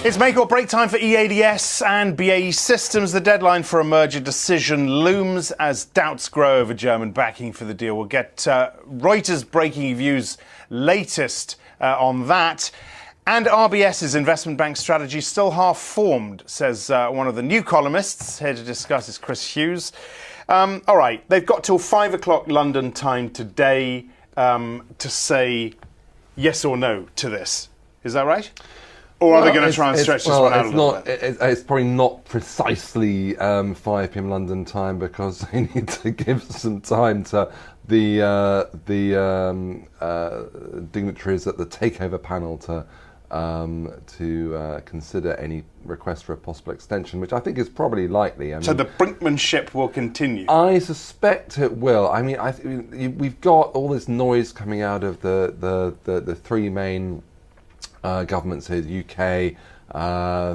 It's make or break time for EADS and BAE Systems. The deadline for a merger decision looms as doubts grow over German backing for the deal. We'll get Reuters' Breakingviews' latest on that. And RBS's investment bank strategy still half-formed, says one of the new columnists. Here to discuss is Chris Hughes. All right, they've got till 5 o'clock London time today to say yes or no to this. Is that right? Or are they going to try and stretch this one out a little bit? It's probably not precisely 5 p.m. London time, because they need to give some time to the dignitaries at the takeover panel to consider any request for a possible extension, which I think is probably likely. So the brinkmanship will continue? I suspect it will. I mean, we've got all this noise coming out of the three main governments here, the UK,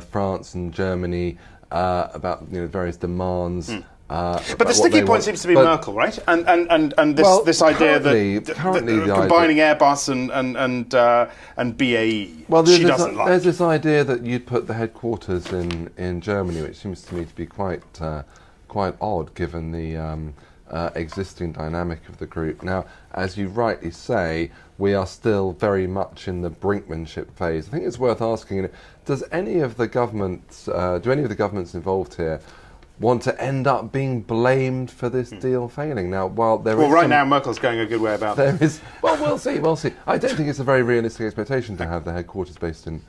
France and Germany, about various demands. But the sticky point seems to be Merkel, right? And this idea that combining Airbus and BAE, well, she doesn't like. There's this idea that you'd put the headquarters in Germany, which seems to me to be quite odd, given the existing dynamic of the group. Now, as you rightly say, we are still very much in the brinkmanship phase. I think it's worth asking, does any of the governments, do any of the governments involved here want to end up being blamed for this deal failing? Now, now Merkel's going a good way about that. We'll see. I don't think it's a very realistic expectation to have the headquarters based in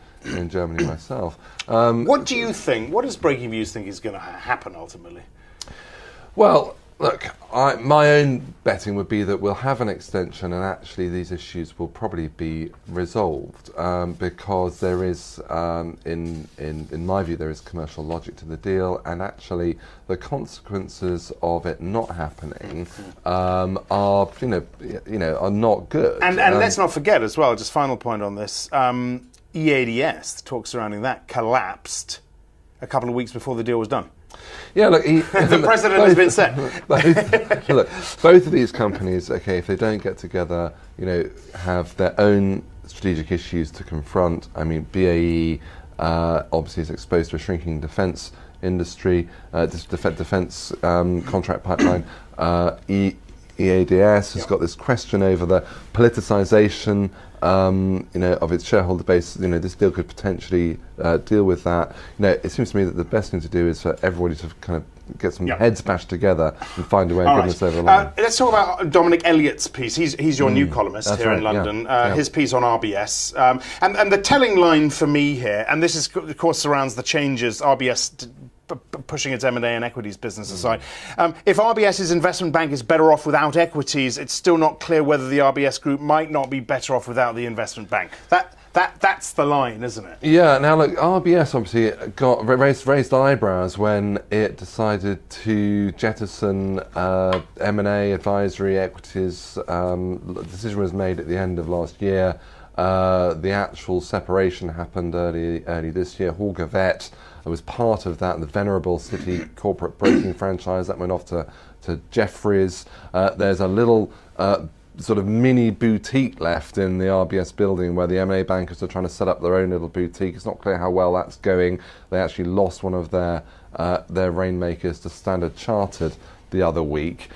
Germany myself. What do you think? What does Breakingviews think is going to happen ultimately? Well, look, my own betting would be that we'll have an extension, and actually these issues will probably be resolved because there is, in my view, there is commercial logic to the deal, and actually the consequences of it not happening are not good. And let's not forget as well, just final point on this, EADS, the talk surrounding that, collapsed a couple of weeks before the deal was done. Yeah, look, the president has been set. Look, both of these companies, okay, if they don't get together, have their own strategic issues to confront. I mean, BAE obviously is exposed to a shrinking defence industry, defence contract pipeline. EADS has got this question over the politicisation of its shareholder base. This deal could potentially deal with that. It seems to me that the best thing to do is for everybody to kind of get some heads bashed together and find a way of getting this over the line. Let's talk about Dominic Elliott's piece. He's your new columnist here in London. His piece on RBS. And the telling line for me here, and this is, of course, surrounds the changes RBS pushing its M&A and equities business aside. If RBS's investment bank is better off without equities, it's still not clear whether the RBS group might not be better off without the investment bank. That's the line, isn't it? Yeah. Now, look, RBS obviously got raised eyebrows when it decided to jettison M&A, advisory, equities. The decision was made at the end of last year. The actual separation happened early this year. Holger Vett was part of that, the Venerable City corporate broking franchise that went off to Jeffries. There's a little sort of mini boutique left in the RBS building where the M&A bankers are trying to set up their own little boutique. It's not clear how well that's going. They actually lost one of their rainmakers to Standard Chartered the other week.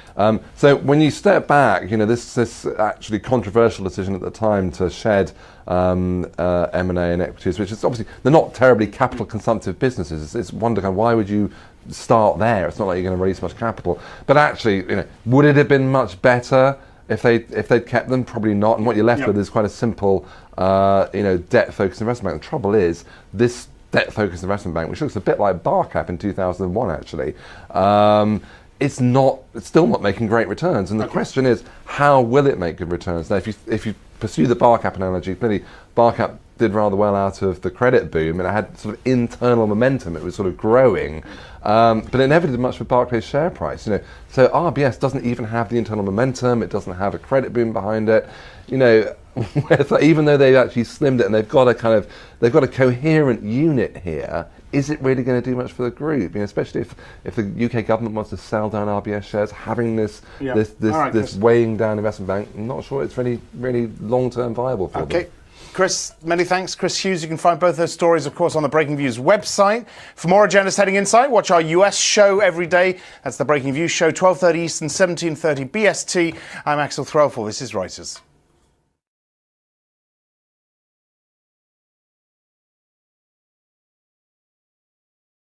So when you step back, this actually controversial decision at the time to shed M&A and equities, which is obviously, they're not terribly capital consumptive businesses. It's one kind of, why would you start there? It's not like you're going to release much capital. But actually, would it have been much better if they'd kept them? Probably not. And what you're left with is quite a simple, debt-focused investment bank. The trouble is, this debt-focused investment bank, which looks a bit like Barcap in 2001, actually, it's still not making great returns, and the question is, how will it make good returns? Now, if you pursue the Barcap analogy, clearly Barcap did rather well out of the credit boom, and it had sort of internal momentum. It was sort of growing, but it never did much for Barclays' share price. So RBS doesn't even have the internal momentum. It doesn't have a credit boom behind it. Even though they've actually slimmed it and they've got a coherent unit here, is it really going to do much for the group? Especially if the UK government wants to sell down RBS shares, having this weighing down investment bank, I'm not sure it's really long-term viable for them. Chris, many thanks. Chris Hughes. You can find both those stories, of course, on the Breaking Views website. For more Agenda's Heading Insight, watch our US show every day. That's the Breaking Views show, 12:30 Eastern, 17:30 BST. I'm Axel Threlfall. This is Reuters.